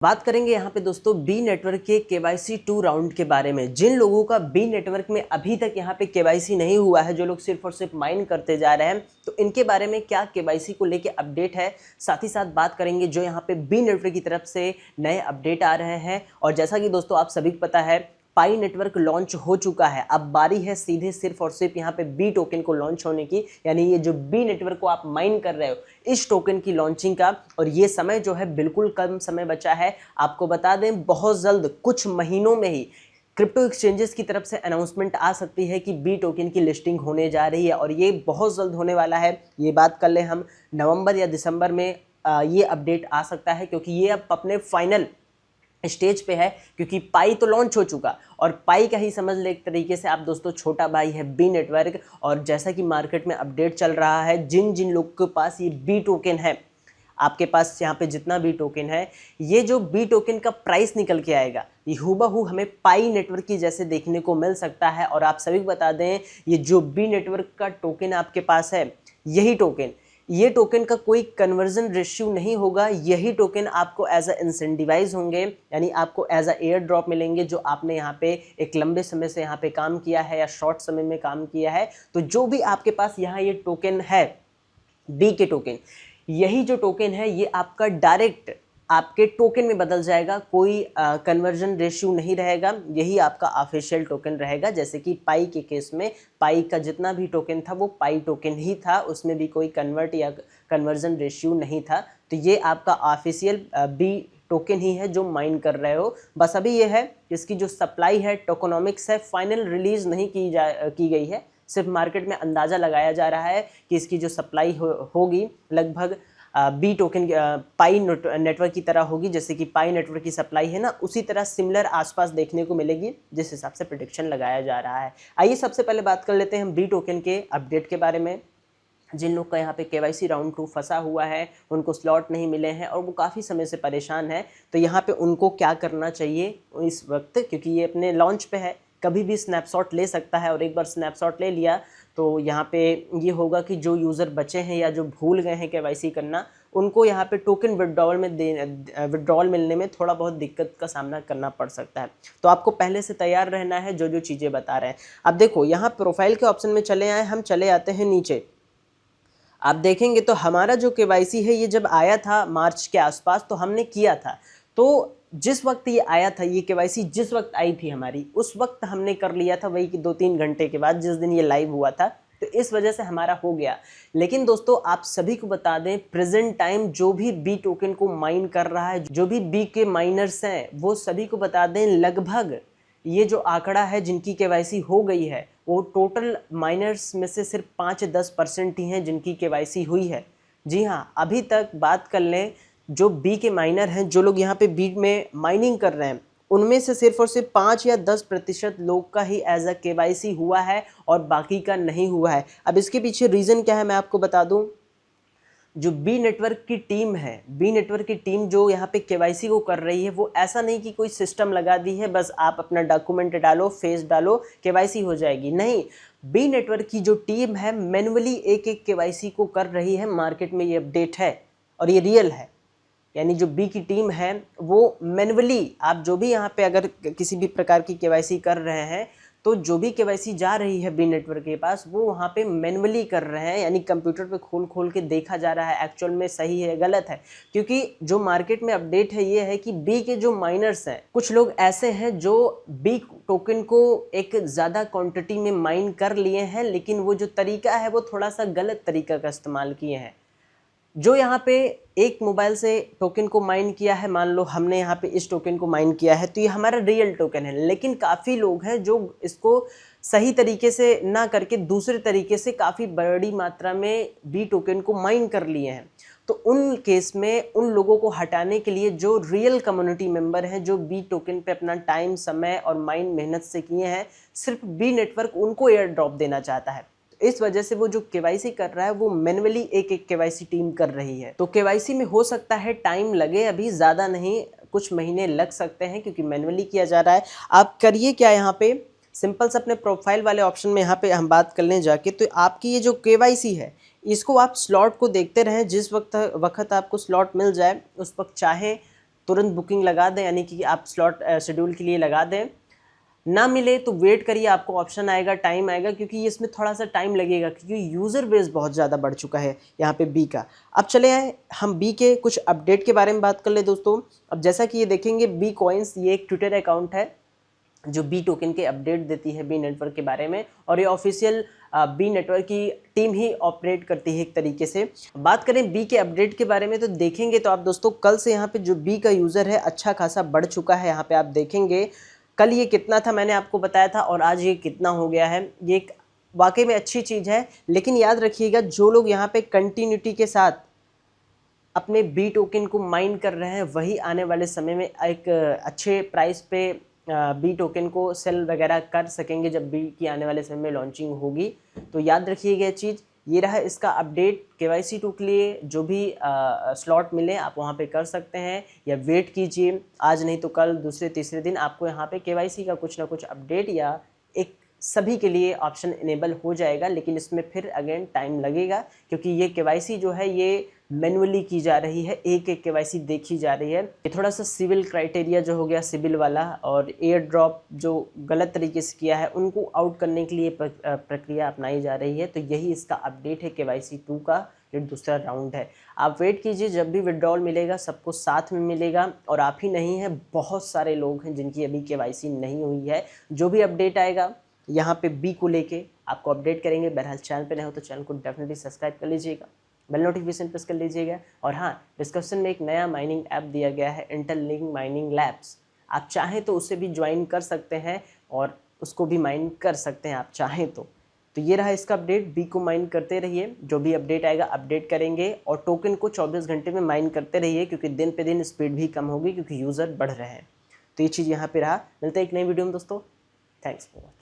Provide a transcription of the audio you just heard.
बात करेंगे यहाँ पे दोस्तों बी नेटवर्क के केवाईसी 2 राउंड के बारे में। जिन लोगों का बी नेटवर्क में अभी तक यहाँ पे केवाईसी नहीं हुआ है, जो लोग सिर्फ और सिर्फ माइन करते जा रहे हैं, तो इनके बारे में क्या केवाईसी को लेके अपडेट है, साथ ही साथ बात करेंगे जो यहाँ पे बी नेटवर्क की तरफ से नए अपडेट आ रहे हैं। और जैसा कि दोस्तों आप सभी को पता है, पाई नेटवर्क लॉन्च हो चुका है। अब बारी है सीधे सिर्फ और सिर्फ यहाँ पे बी टोकन को लॉन्च होने की, यानी ये जो बी नेटवर्क को आप माइन कर रहे हो, इस टोकन की लॉन्चिंग का। और ये समय जो है बिल्कुल कम समय बचा है। आपको बता दें, बहुत जल्द कुछ महीनों में ही क्रिप्टो एक्सचेंजेस की तरफ से अनाउंसमेंट आ सकती है कि बी टोकन की लिस्टिंग होने जा रही है, और ये बहुत जल्द होने वाला है। ये बात कर ले हम नवंबर या दिसंबर में ये अपडेट आ सकता है, क्योंकि ये अब अपने फाइनल स्टेज पे है। क्योंकि पाई तो लॉन्च हो चुका, और पाई का ही समझ ले एक तरीके से आप दोस्तों छोटा भाई है बी नेटवर्क। और जैसा कि मार्केट में अपडेट चल रहा है, जिन जिन लोगों के पास ये बी टोकन है, आपके पास यहाँ पे जितना बी टोकन है, ये जो बी टोकन का प्राइस निकल के आएगा, ये हूबहू हमें पाई नेटवर्क की जैसे देखने को मिल सकता है। और आप सभी को बता दें, ये जो बी नेटवर्क का टोकन आपके पास है, यही टोकन, ये टोकन का कोई कन्वर्जन रेशियो नहीं होगा। यही टोकन आपको एज अ इंसेंटिवाइज होंगे, यानी आपको एज अ एयर ड्रॉप मिलेंगे, जो आपने यहाँ पे एक लंबे समय से यहाँ पे काम किया है या शॉर्ट समय में काम किया है। तो जो भी आपके पास यहाँ ये टोकन है, बी के टोकन, यही जो टोकन है ये आपका डायरेक्ट आपके टोकन में बदल जाएगा। कोई कन्वर्जन रेशियो नहीं रहेगा, यही आपका ऑफिशियल टोकन रहेगा। जैसे कि पाई के केस में, पाई का जितना भी टोकन था वो पाई टोकन ही था, उसमें भी कोई कन्वर्ट या कन्वर्जन रेशियो नहीं था। तो ये आपका ऑफिशियल बी टोकन ही है जो माइन कर रहे हो। बस अभी ये है, इसकी जो सप्लाई है, टोकोनॉमिक्स है, फाइनल रिलीज नहीं की गई है। सिर्फ मार्केट में अंदाज़ा लगाया जा रहा है कि इसकी जो सप्लाई होगी लगभग बी टोकन पाई नेटवर्क की तरह होगी। जैसे कि पाई नेटवर्क की सप्लाई है ना, उसी तरह सिमिलर आसपास देखने को मिलेगी, जिस हिसाब से प्रेडिक्शन लगाया जा रहा है। आइए सबसे पहले बात कर लेते हैं हम बी टोकन के अपडेट के बारे में। जिन लोग का यहाँ पे केवाईसी राउंड 2 फंसा हुआ है, उनको स्लॉट नहीं मिले हैं और वो काफ़ी समय से परेशान है, तो यहाँ पे उनको क्या करना चाहिए इस वक्त, क्योंकि ये अपने लॉन्च पे है, कभी भी स्नैपशॉट ले सकता है। और एक बार स्नैपशॉट ले लिया तो यहाँ पे ये होगा कि जो यूज़र बचे हैं या जो भूल गए हैं केवाईसी करना, उनको यहाँ पे टोकन विड्रॉल मिलने में थोड़ा बहुत दिक्कत का सामना करना पड़ सकता है। तो आपको पहले से तैयार रहना है, जो जो चीज़ें बता रहे हैं। अब देखो, यहाँ प्रोफाइल के ऑप्शन में चले आए, हम चले आते हैं नीचे। आप देखेंगे तो हमारा जो केवाईसी है, ये जब आया था मार्च के आसपास, तो हमने किया था। तो जिस वक्त ये आया था, ये केवाईसी जिस वक्त आई थी हमारी, उस वक्त हमने कर लिया था, वही कि 2-3 घंटे के बाद, जिस दिन ये लाइव हुआ था। तो इस वजह से हमारा हो गया। लेकिन दोस्तों आप सभी को बता दें, प्रेजेंट टाइम जो भी बी टोकन को माइन कर रहा है, जो भी बी के माइनर्स हैं, वो सभी को बता दें, लगभग ये जो आंकड़ा है जिनकी केवाईसी हो गई है, वो टोटल माइनर्स में से सिर्फ 5-10% ही हैं जिनकी केवाईसी हुई है। जी हाँ, अभी तक बात कर लें, जो बी के माइनर हैं, जो लोग यहाँ पे बी में माइनिंग कर रहे हैं, उनमें से सिर्फ और सिर्फ 5 या 10% लोग का ही एज अ केवाईसी हुआ है, और बाकी का नहीं हुआ है। अब इसके पीछे रीज़न क्या है मैं आपको बता दूं। जो बी नेटवर्क की टीम है, बी नेटवर्क की टीम जो यहाँ पे केवाईसी को कर रही है, वो ऐसा नहीं कि कोई सिस्टम लगा दी है, बस आप अपना डॉक्यूमेंट डालो, फेस डालो, केवाईसी हो जाएगी। नहीं, बी नेटवर्क की जो टीम है मैनुअली एक एक केवाईसी को कर रही है। मार्केट में ये अपडेट है और ये रियल है। यानी जो बी की टीम है वो मैनुअली, आप जो भी यहाँ पे अगर किसी भी प्रकार की केवाईसी कर रहे हैं, तो जो भी केवाईसी जा रही है बी नेटवर्क के पास, वो वहाँ पे मैनुअली कर रहे हैं, यानी कंप्यूटर पे खोल खोल के देखा जा रहा है एक्चुअल में सही है गलत है। क्योंकि जो मार्केट में अपडेट है ये है कि बी के जो माइनर्स हैं, कुछ लोग ऐसे हैं जो बी टोकन को एक ज़्यादा क्वांटिटी में माइन कर लिए हैं, लेकिन वो जो तरीका है वो थोड़ा सा गलत तरीका का इस्तेमाल किए हैं। जो यहाँ पे एक मोबाइल से टोकन को माइन किया है, मान लो हमने यहाँ पे इस टोकन को माइन किया है, तो ये हमारा रियल टोकन है। लेकिन काफ़ी लोग हैं जो इसको सही तरीके से ना करके दूसरे तरीके से काफ़ी बड़ी मात्रा में बी टोकन को माइन कर लिए हैं। तो उन केस में उन लोगों को हटाने के लिए जो रियल कम्युनिटी मेंबर हैं, जो बी टोकन पे अपना टाइम, समय और माइंड मेहनत से किए हैं, सिर्फ बी नेटवर्क उनको एयर ड्रॉप देना चाहता है। इस वजह से वो जो केवाईसी कर रहा है, वो मैनुअली एक एक केवाईसी टीम कर रही है। तो केवाईसी में हो सकता है टाइम लगे, अभी ज़्यादा नहीं, कुछ महीने लग सकते हैं, क्योंकि मैनुअली किया जा रहा है। आप करिए क्या, यहाँ पे सिंपल से अपने प्रोफाइल वाले ऑप्शन में यहाँ पे हम बात कर लें जाके, तो आपकी ये जो केवाईसी है, इसको आप स्लॉट को देखते रहें। जिस वक्त आपको स्लॉट मिल जाए, उस वक्त चाहें तुरंत बुकिंग लगा दें, यानी कि आप स्लॉट शेड्यूल के लिए लगा दें। ना मिले तो वेट करिए, आपको ऑप्शन आएगा, टाइम आएगा, क्योंकि इसमें थोड़ा सा टाइम लगेगा क्योंकि यूज़र बेस बहुत ज़्यादा बढ़ चुका है यहाँ पे बी का। अब चले आए हम बी के कुछ अपडेट के बारे में बात कर ले दोस्तों। अब जैसा कि ये देखेंगे बी कॉइन्स, ये एक ट्विटर अकाउंट है जो बी टोकन के अपडेट देती है बी नेटवर्क के बारे में, और ये ऑफिशियल बी नेटवर्क की टीम ही ऑपरेट करती है एक तरीके से। बात करें बी के अपडेट के बारे में तो देखेंगे तो आप दोस्तों कल से यहाँ पे जो बी का यूज़र है अच्छा खासा बढ़ चुका है। यहाँ पे आप देखेंगे कल ये कितना था मैंने आपको बताया था और आज ये कितना हो गया है। ये एक वाकई में अच्छी चीज़ है, लेकिन याद रखिएगा जो लोग यहाँ पे कंटिन्यूटी के साथ अपने बी टोकन को माइन कर रहे हैं वही आने वाले समय में एक अच्छे प्राइस पे बी टोकन को सेल वगैरह कर सकेंगे जब बी की आने वाले समय में लॉन्चिंग होगी। तो याद रखिएगा ये चीज़। ये रहा इसका अपडेट। KYC2 के लिए जो भी स्लॉट मिले आप वहाँ पे कर सकते हैं या वेट कीजिए, आज नहीं तो कल दूसरे तीसरे दिन आपको यहाँ पे KYC का कुछ ना कुछ अपडेट या एक सभी के लिए ऑप्शन इनेबल हो जाएगा। लेकिन इसमें फिर अगेन टाइम लगेगा क्योंकि ये KYC जो है ये मैनुअली की जा रही है, एक एक KYC देखी जा रही है। ये थोड़ा सा सिविल क्राइटेरिया जो हो गया सिविल वाला और एयर ड्रॉप जो गलत तरीके से किया है उनको आउट करने के लिए प्रक्रिया अपनाई जा रही है। तो यही इसका अपडेट है KYC2 का जो दूसरा राउंड है। आप वेट कीजिए, जब भी विड्रॉल मिलेगा सबको साथ में मिलेगा। और आप ही नहीं हैं, बहुत सारे लोग हैं जिनकी अभी KYC नहीं हुई है। जो भी अपडेट आएगा यहाँ पे बी को लेके आपको अपडेट करेंगे। बहरहाल चैनल पे नए हो तो चैनल को डेफिनेटली सब्सक्राइब कर लीजिएगा, बेल नोटिफिकेशन प्रेस कर लीजिएगा। और हाँ, डिस्क्रिप्शन में एक नया माइनिंग ऐप दिया गया है, इंटरलिंक माइनिंग लैब्स। आप चाहें तो उसे भी ज्वाइन कर सकते हैं और उसको भी माइन कर सकते हैं आप चाहें तो। ये रहा इसका अपडेट। बी को माइन करते रहिए, जो भी अपडेट आएगा अपडेट करेंगे और टोकन को 24 घंटे में माइन करते रहिए क्योंकि दिन पे दिन स्पीड भी कम होगी क्योंकि यूज़र बढ़ रहे हैं। तो ये चीज़ यहाँ पे रहा। मिलते हैं एक नई वीडियो में दोस्तों। Thanks for watching.